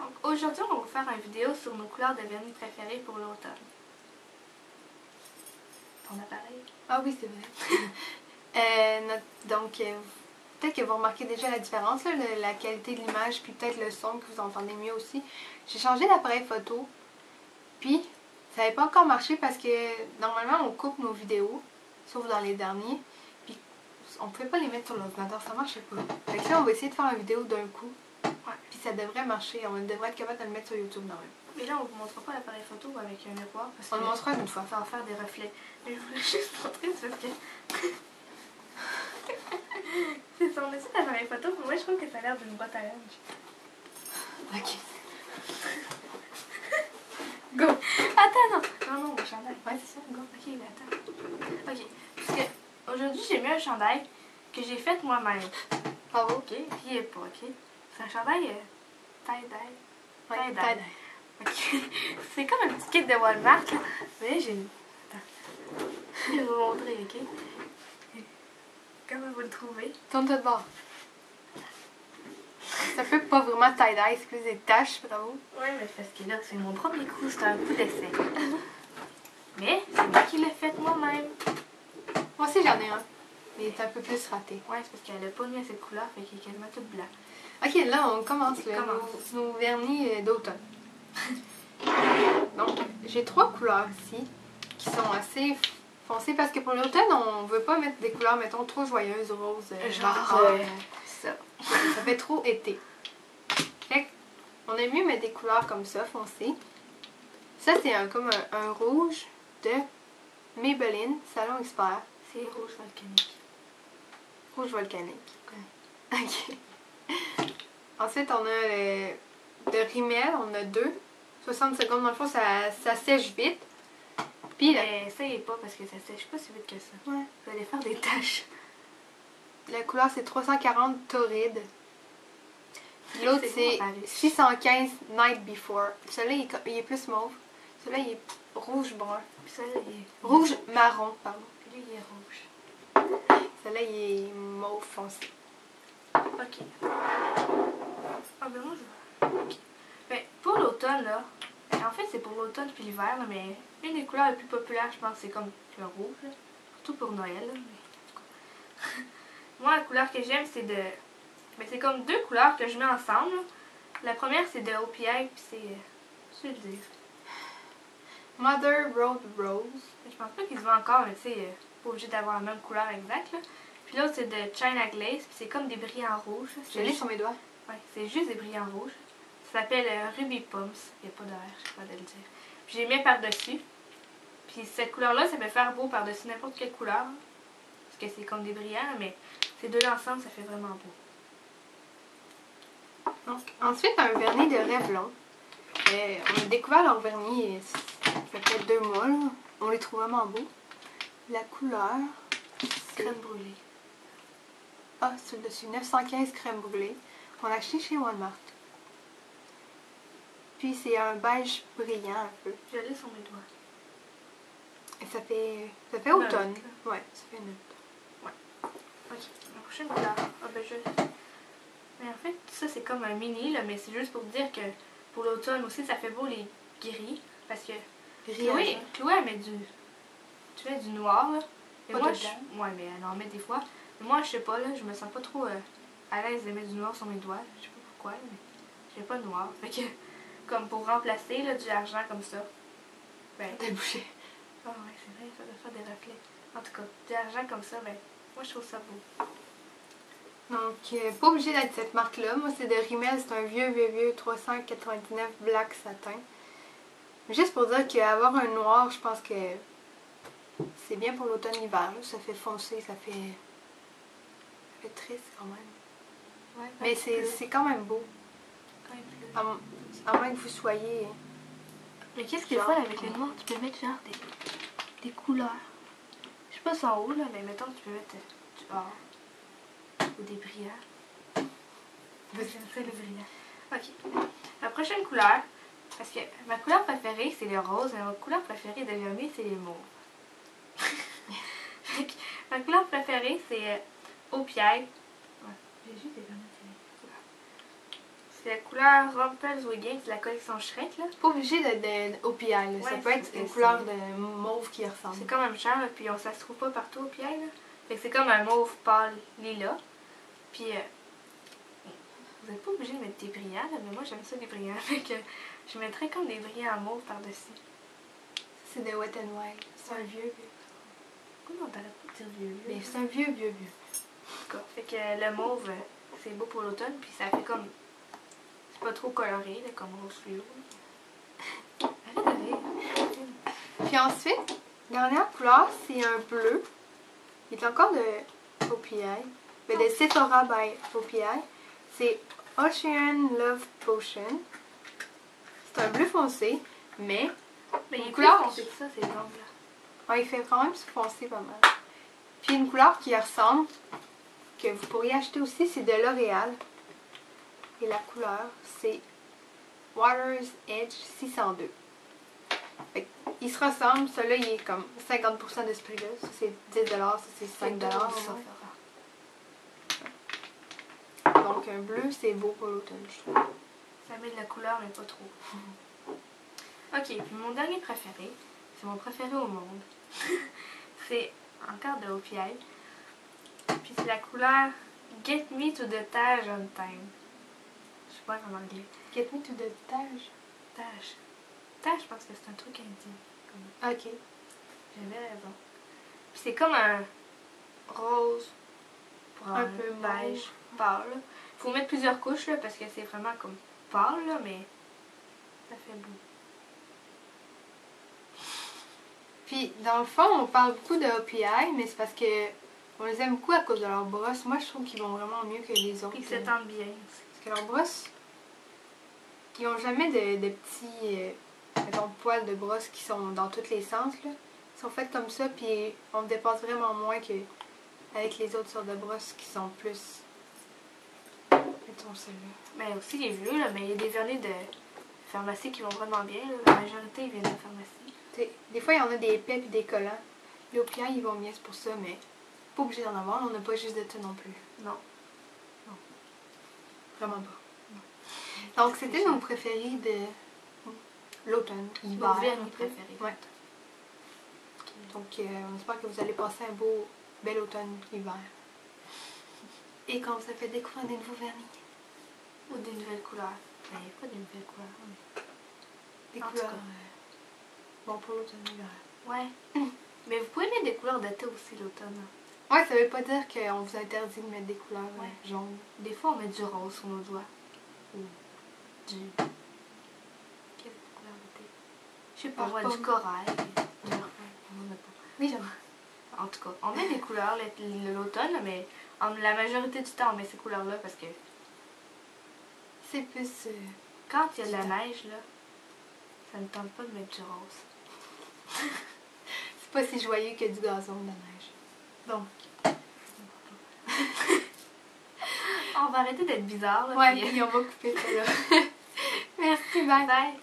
Donc aujourd'hui, on va faire une vidéo sur nos couleurs de vernis préférées pour l'automne. Ton appareil? Ah oui, c'est vrai. Peut-être que vous remarquez déjà la différence, là, la qualité de l'image, puis peut-être le son que vous entendez mieux aussi. J'ai changé d'appareil photo, puis ça n'avait pas encore marché parce que normalement on coupe nos vidéos, sauf dans les derniers, puis on pouvait pas les mettre sur l'ordinateur, ça marchait pas. Fait que là, on va essayer de faire une vidéo d'un coup, puis ça devrait marcher, on devrait être capable de le mettre sur YouTube normalement. Mais là, on vous montrera pas l'appareil photo avec un miroir parce On le montrera une fois. Ça va faire des reflets. Mais je voulais juste montrer parce que... c'est son petit appareil photo, mais moi je trouve que ça a l'air d'une boîte à linge. Ok. Go! Attends, non! Non, le chandail. Ouais, c'est ça, go. Ok, mais attends. Ok. Parce que aujourd'hui, j'ai mis un chandail que j'ai fait moi-même. Bravo. Ok? Puis il est pas, ok? C'est un chandail tie-dye. Ouais, Tie-dye. Ok. C'est comme un petit kit de Walmart, là. Mais j'ai... Attends. Je vais vous montrer, ok? Comment vous le trouvez? Tourne-toi de bord. Ça fait pas vraiment tie-dye, c'est plus des taches, bravo. Ouais, mais parce que là, c'est mon premier coup, c'est un coup d'essai. Mais c'est moi qui l'ai fait moi-même. Moi aussi j'en ai un, mais il est un peu plus raté. Ouais, c'est parce qu'elle a pas mis assez de couleur, fait qu'il est quasiment tout blanc. Ok, là on commence, nos vernis d'automne. Donc, j'ai 3 couleurs ici qui sont assez foncées parce que pour l'automne, on veut pas mettre des couleurs, mettons, trop joyeuses, roses, Ça. Ça fait trop été. Fait on aime mieux mettre des couleurs comme ça, foncées. Ça, c'est comme un rouge de Maybelline Salon Expert. C'est rouge volcanique. Rouge volcanique. Ok. Ensuite, on a de Rimmel, on a 2. 60 secondes, dans le fond, ça sèche vite. Puis, mais essayez pas parce que ça sèche pas si vite que ça. Ouais. Vous allez faire des taches. La couleur, c'est 340 Torride. L'autre, c'est 615 Night Before. Celui-là, il est plus mauve. Celui-là, il est rouge-brun. Puis celui-là, il est... Rouge-marron, pardon. Puis lui, il est rouge. Celui-là, il est mauve foncé. Ok. Ah ben moi, je... Ok. Ben, pour l'automne, là... En fait, c'est pour l'automne puis l'hiver, mais une des couleurs les plus populaires, je pense, c'est comme le rouge. Là. Surtout pour Noël, là, mais... Moi, la couleur que j'aime, c'est de... Mais c'est comme 2 couleurs que je mets ensemble. La première, c'est de OPI, puis c'est... Je vais le dire. Mother Road Rose. Je pense pas qu'il se vend encore, mais tu sais, pas obligé d'avoir la même couleur exacte. Là. Puis l'autre, c'est de China Glaze, puis c'est comme des brillants rouges. Je l'ai sur mes doigts. Ouais, c'est juste des brillants rouges. Ça s'appelle Ruby Pumps. Il n'y a pas d'air, je sais pas de le dire. Puis j'ai mis par-dessus. Puis cette couleur-là, ça peut faire beau par-dessus n'importe quelle couleur. Parce que c'est comme des brillants, mais ces deux-là ensemble, ça fait vraiment beau. Donc, ensuite, un vernis de Revlon. On a découvert leur vernis, ça fait peut-être 2 mois. Là. On les trouve vraiment beaux. La couleur, c'est... Crème brûlée. Ah, c'est dessus 915 crème brûlée. On l'a acheté chez Walmart. Puis c'est un beige brillant un peu. Je l'ai sur mes doigts. Et ça fait automne. Ouais, ça fait neutre. Ouais. Ok, la prochaine couleur. Ah ben je... Mais en fait, ça c'est comme un mini, là, mais c'est juste pour dire que pour l'automne aussi, ça fait beau les gris. Parce que Chloé, elle met tu mets du noir, là. Et moi, ouais, mais elle en met des fois. Mais moi, je sais pas, là, je me sens pas trop à l'aise de mettre du noir sur mes doigts. Je sais pas pourquoi, là, mais j'ai pas de noir. Fait que, comme pour remplacer, là, du argent comme ça. Ben, t'es bouché. Ah ouais, c'est vrai, ça doit faire des reflets. En tout cas, du argent comme ça, ben, moi, je trouve ça beau. Donc, pas obligé d'être cette marque-là. Moi, c'est de Rimmel, c'est un vieux 399 Black Satin. Juste pour dire qu'avoir un noir, je pense que c'est bien pour l'automne-hiver. Ça fait foncé, ça fait triste quand même. Ouais, mais c'est quand même beau. À moins que vous soyez... Mais qu'est-ce qu'il faut avec le noir? Tu peux mettre genre des couleurs. Je sais pas si en haut, là, mais mettons tu peux mettre du or. Ou des brillants. J'aime ça, le brillant. Ok. La prochaine couleur, parce que ma couleur préférée, c'est le rose, et ma couleur préférée de vernis, c'est les mauves. Ma couleur préférée, c'est OPI. Ouais, j'ai juste des vernis. C'est la couleur Rumpelstiltskin, c'est la collection Shrek, là. C'est pas obligé de OPI, là. Ça Ouais, peut être c'est- une couleur de mauve qui ressemble. C'est quand même cher, là, puis ça se trouve pas partout au pied, là. Fait que c'est comme un mauve pâle lilas. Puis, vous n'êtes pas obligé de mettre des brillants, là, mais moi j'aime ça des brillants. Fait que je mettrais comme des brillants mauve par-dessus. C'est de Wet n Wild. C'est un vieux. Comment on t'arrête pas de dire vieux? Mais c'est un vieux. En tout cas, fait que le mauve, c'est beau pour l'automne, puis ça fait comme... C'est pas trop coloré, là, comme rose fluo. Arrête de rire. Puis ensuite, dernière couleur, c'est un bleu. Il est encore de OPI. Mais de Sephora by OPI. C'est Ocean Love Potion. C'est un bleu foncé, mais Mais il est plus couleur foncé que ça, c'est long, là. ouais, il fait quand même foncé pas mal. Puis une couleur qui ressemble, que vous pourriez acheter aussi, c'est de L'Oréal. Et la couleur, c'est Water's Edge 602. Fait il se ressemble, celui-là il est comme 50% de ce prix-là. Ça c'est 10$, ça c'est 5$. Donc un bleu c'est beau pour l'automne, je trouve. Ça met de la couleur, mais pas trop. Ok, puis mon dernier préféré, c'est mon préféré au monde. C'est encore de OPI. Puis c'est la couleur Get Me to the Taj on Time. Je sais pas comment le dire. Get me to the Taj. Taj. Taj, je pense que c'est un truc indien. Ok. J'avais raison. Puis c'est comme un rose pour Un peu beige pâle. Faut mettre plusieurs couches là, parce que c'est vraiment comme pâle là, mais ça fait beau. Puis dans le fond, on parle beaucoup de OPI, mais c'est parce que on les aime beaucoup à cause de leur brosse. Moi, je trouve qu'ils vont vraiment mieux que les autres. Puis que ça tente bien aussi. Parce que leurs brosses, ils n'ont jamais de petits mettons, poils de brosse qui sont dans tous les sens. Là. Ils sont faits comme ça, puis on dépasse vraiment moins qu'avec les autres sortes de brosses qui sont plus... Mettons celle-là. Mais aussi les vieux, là, mais il y a des vernis de pharmacie qui vont vraiment bien. Là. La majorité ils viennent de pharmacie. T'sais, des fois, il y en a des épais et des collants. Les OPI, ils vont bien, c'est pour ça, mais pas obligé d'en avoir. On n'a pas juste de ça non plus. Non. Vraiment pas. Non. Donc, c'était nos préférés de l'automne, hiver. Nos vernis préférés. Ouais. Donc, on espère que vous allez passer un beau, bel automne-hiver. Et qu'on vous a fait découvrir des nouveaux vernis. Ou des nouvelles couleurs. Ben, pas des nouvelles couleurs. Mais... Des En couleurs tout cas. bon pour l'automne-hiver. Ouais. Mais vous pouvez mettre des couleurs d'été aussi l'automne. Ouais, ça veut pas dire qu'on vous interdit de mettre des couleurs jaunes. Des fois, on met du rose sur nos doigts. Ou du... Quelle couleur d'été? Je sais pas, Par ouais, pomme. du corail. Du marron. On en a pas. Oui, j'aime. En tout cas, on met des couleurs l'automne, mais la majorité du temps, on met ces couleurs-là parce que C'est plus... quand il y a de la neige, là, ça ne tente pas de mettre du rose. c'est pas si joyeux que du gazon de la neige. Donc, on va arrêter d'être bizarre. Là, Ouais, puis- puis on va couper ça là. Merci, bye. Bye.